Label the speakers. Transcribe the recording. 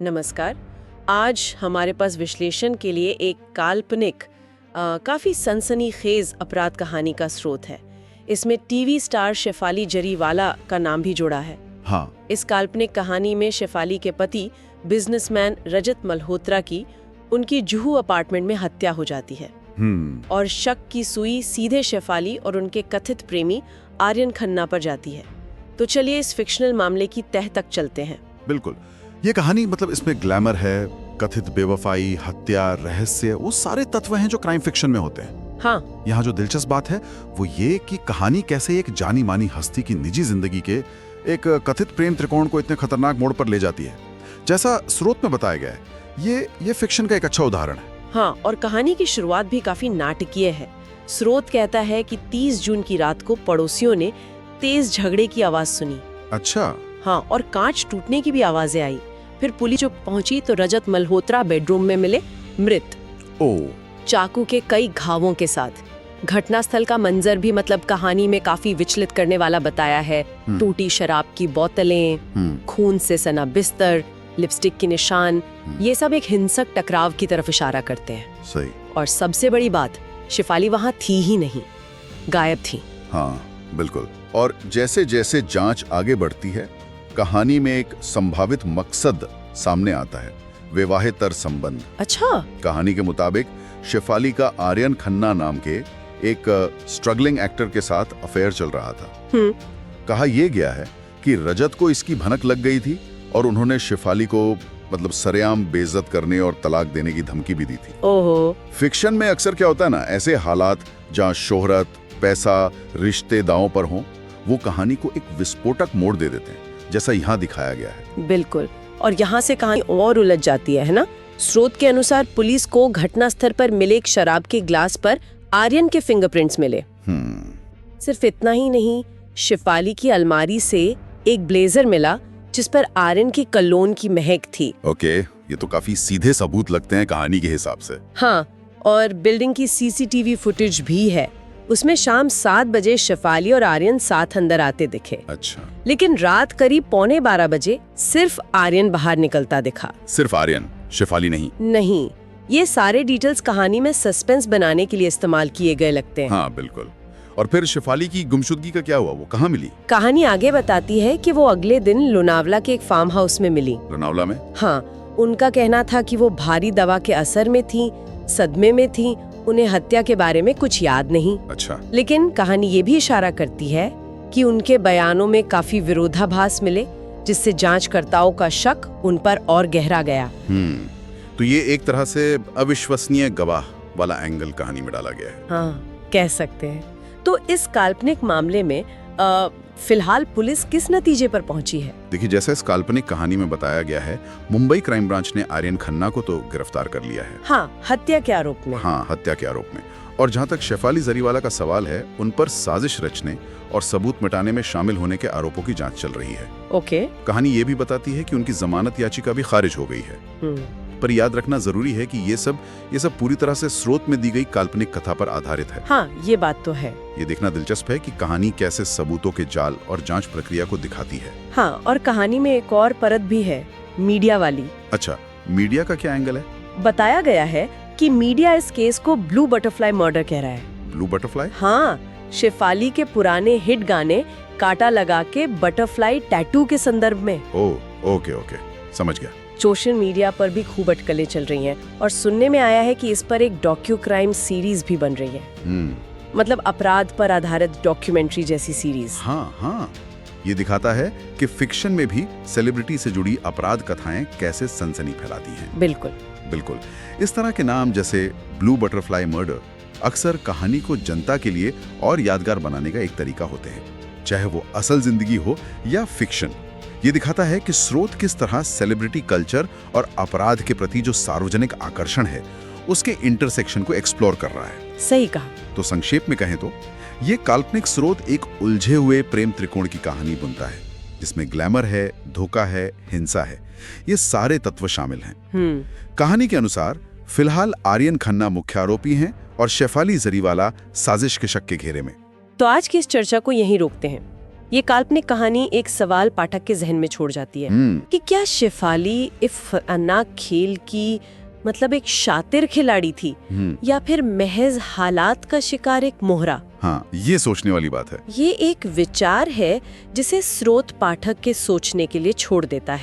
Speaker 1: नमस्कार। आज हमारे पास विश्लेषण के लिए एक काल्पनिक काफी सनसनीखेज अपराध कहानी का स्रोत है। इसमें टीवी स्टार शेफाली जरीवाला का नाम भी जुड़ा है।
Speaker 2: हाँ।
Speaker 1: इस काल्पनिक कहानी में शेफाली के पति बिजनेसमैन रजत मल्होत्रा की उनकी जुहू अपार्टमेंट में हत्या हो जाती है और शक की सुई सीधे शेफाली और उनके कथित प्रेमी आर्यन खन्ना पर जाती है। तो चलिए इस फिक्शनल मामले की तह तक चलते हैं।
Speaker 2: बिल्कुल। ये कहानी मतलब इसमें ग्लैमर है, कथित बेवफाई, हत्या, रहस्य, वो सारे तत्व हैं जो क्राइम फिक्शन में होते हैं।
Speaker 1: हाँ।
Speaker 2: यहाँ जो दिलचस्प बात है वो ये कि कहानी कैसे एक जानी मानी हस्ती की निजी जिंदगी के एक कथित प्रेम त्रिकोण को इतने खतरनाक मोड़ पर ले जाती है, जैसा स्रोत में बताया गया है। ये फिक्शन का एक अच्छा उदाहरण है।
Speaker 1: हाँ, और कहानी की शुरुआत भी काफी नाटकीय है। स्रोत कहता है कि 30 जून की रात को पड़ोसियों ने तेज झगड़े की आवाज सुनी।
Speaker 2: अच्छा।
Speaker 1: हाँ, और कांच टूटने की भी आवाजें आई। फिर पुलिस जब पहुंची तो रजत मल्होत्रा बेडरूम में मिले मृत, चाकू के कई घावों के साथ। घटनास्थल का मंजर भी मतलब कहानी में काफी विचलित करने वाला बताया है। टूटी शराब की बोतलें, खून से सना बिस्तर, लिपस्टिक के निशान, ये सब एक हिंसक टकराव की तरफ इशारा करते हैं।
Speaker 2: सही।
Speaker 1: और सबसे बड़ी बात, शेफाली वहां थी ही नहीं, गायब थी।
Speaker 2: हाँ बिल्कुल। और जैसे जैसे जांच आगे बढ़ती है, कहानी में एक संभावित मकसद सामने आता है, विवाहेतर संबंध।
Speaker 1: अच्छा।
Speaker 2: कहानी के मुताबिक शेफाली का आर्यन खन्ना नाम के एक स्ट्रगलिंग एक्टर के साथ अफेयर चल रहा था। कहा यह गया है कि रजत को इसकी भनक लग गई थी और उन्होंने शेफाली को मतलब सरेआम बेइज्जत करने और तलाक देने की धमकी भी दी थी।
Speaker 1: ओहो।
Speaker 2: फिक्शन में अक्सर क्या होता है ना, ऐसे हालात जहाँ शोहरत, पैसा, रिश्ते दांव पर हों, वो कहानी को एक विस्फोटक मोड़ दे देते हैं, जैसा यहाँ दिखाया गया है।
Speaker 1: बिल्कुल। और यहाँ से कहानी और उलझ जाती है ना? स्रोत के अनुसार पुलिस को घटनास्थल पर मिले एक शराब के ग्लास पर आर्यन के फिंगरप्रिंट्स मिले। सिर्फ इतना ही नहीं, शेफाली की अलमारी से एक ब्लेजर मिला जिस पर आर्यन की कलोन की महक थी।
Speaker 2: ओके, ये तो काफी सीधे सबूत लगते हैं कहानी के हिसाब से।
Speaker 1: हाँ, और बिल्डिंग की सीसीटीवी फुटेज भी है। उसमें शाम 7 बजे शेफाली और आर्यन साथ अंदर आते दिखे।
Speaker 2: अच्छा।
Speaker 1: लेकिन रात करीब 11:15 बजे सिर्फ आर्यन बाहर निकलता दिखा।
Speaker 2: सिर्फ आर्यन, शेफाली नहीं।
Speaker 1: ये सारे डिटेल्स कहानी में सस्पेंस बनाने के लिए इस्तेमाल किए गए लगते हैं।
Speaker 2: हाँ बिल्कुल। और फिर शेफाली की गुमशुदगी का क्या हुआ, वो कहाँ मिली?
Speaker 1: कहानी आगे बताती है कि वो अगले दिन लोनावला के एक फार्म हाउस में मिली।
Speaker 2: लोनावला में?
Speaker 1: हाँ, उनका कहना था कि वो भारी दवा के असर में थी, सदमे में थी, उन्हें हत्या के बारे में कुछ याद नहीं।
Speaker 2: अच्छा। लेकिन
Speaker 1: कहानी ये भी इशारा करती है कि उनके बयानों में काफी विरोधाभास मिले, जिससे जांचकर्ताओं का शक उन पर और गहरा गया।
Speaker 2: तो ये एक तरह से अविश्वसनीय गवाह वाला एंगल कहानी में डाला गया है।
Speaker 1: हाँ, कह सकते हैं। तो इस काल्पनिक मामले में फिलहाल पुलिस किस नतीजे पर पहुंची है?
Speaker 2: देखिए, जैसे इस काल्पनिक कहानी में बताया गया है, मुंबई क्राइम ब्रांच ने आर्यन खन्ना को तो गिरफ्तार कर लिया है।
Speaker 1: हाँ, हत्या के आरोप में।
Speaker 2: हाँ, हत्या के आरोप में। और जहाँ तक शेफाली जरीवाला का सवाल है, उन पर साजिश रचने और सबूत मिटाने में शामिल होने के आरोपों की जांच चल रही है।
Speaker 1: ओके।
Speaker 2: कहानी ये भी बताती है कि उनकी जमानत याचिका भी खारिज हो गई है। पर याद रखना जरूरी है कि ये सब पूरी तरह से स्रोत में दी गई काल्पनिक कथा पर आधारित है।
Speaker 1: हाँ, ये बात तो है।
Speaker 2: ये देखना दिलचस्प है कि कहानी कैसे सबूतों के जाल और जांच प्रक्रिया को दिखाती है।
Speaker 1: हाँ, और कहानी में एक और परत भी है, मीडिया वाली।
Speaker 2: अच्छा, मीडिया का क्या एंगल है?
Speaker 1: बताया गया है कि मीडिया इस केस को ब्लू बटरफ्लाई मर्डर कह रहा है।
Speaker 2: Blue butterfly?
Speaker 1: हाँ, शेफाली के पुराने हिट गाने कांटा लगा के बटरफ्लाई टैटू के संदर्भ में।
Speaker 2: ओके, समझ गया।
Speaker 1: सोशल मीडिया पर भी खूब अटकलें चल रही हैं और सुनने में आया है कि इस पर एक डॉक्यू क्राइम सीरीज भी बन रही है। मतलब अपराध पर आधारित डॉक्यूमेंट्री जैसी सीरीज।
Speaker 2: हाँ, ये दिखाता है कि फिक्शन में भी सेलिब्रिटी से जुड़ी अपराध कथाएं कैसे सनसनी फैलाती हैं। बिल्कुल। इस तरह के नाम जैसे ब्लू बटरफ्लाई मर्डर अक्सर कहानी को जनता के लिए और यादगार बनाने का एक तरीका होते हैं, चाहे वो असल जिंदगी हो या फिक्शन। ये दिखाता है कि स्रोत किस तरह सेलिब्रिटी कल्चर और अपराध के प्रति जो सार्वजनिक आकर्षण है, उसके इंटरसेक्शन को एक्सप्लोर कर रहा है।
Speaker 1: सही कहा।
Speaker 2: तो संक्षेप में कहें तो ये काल्पनिक स्रोत एक उलझे हुए प्रेम त्रिकोण की कहानी बुनता है, जिसमें ग्लैमर है, धोखा है, हिंसा है, ये सारे तत्व शामिल हैं। कहानी के अनुसार फिलहाल आर्यन खन्ना मुख्य आरोपी हैं और शेफाली जरीवाला साजिश के शक के घेरे में।
Speaker 1: तो आज की इस चर्चा को यहीं रोकते हैं। ये काल्पनिक कहानी एक सवाल पाठक के जहन में छोड़ जाती है कि क्या शेफाली इस खतरनाक खेल की मतलब एक शातिर खिलाड़ी थी या फिर महज हालात का शिकार एक मोहरा।
Speaker 2: हाँ, ये सोचने वाली बात है।
Speaker 1: ये एक विचार है जिसे स्रोत पाठक के सोचने के लिए छोड़ देता है।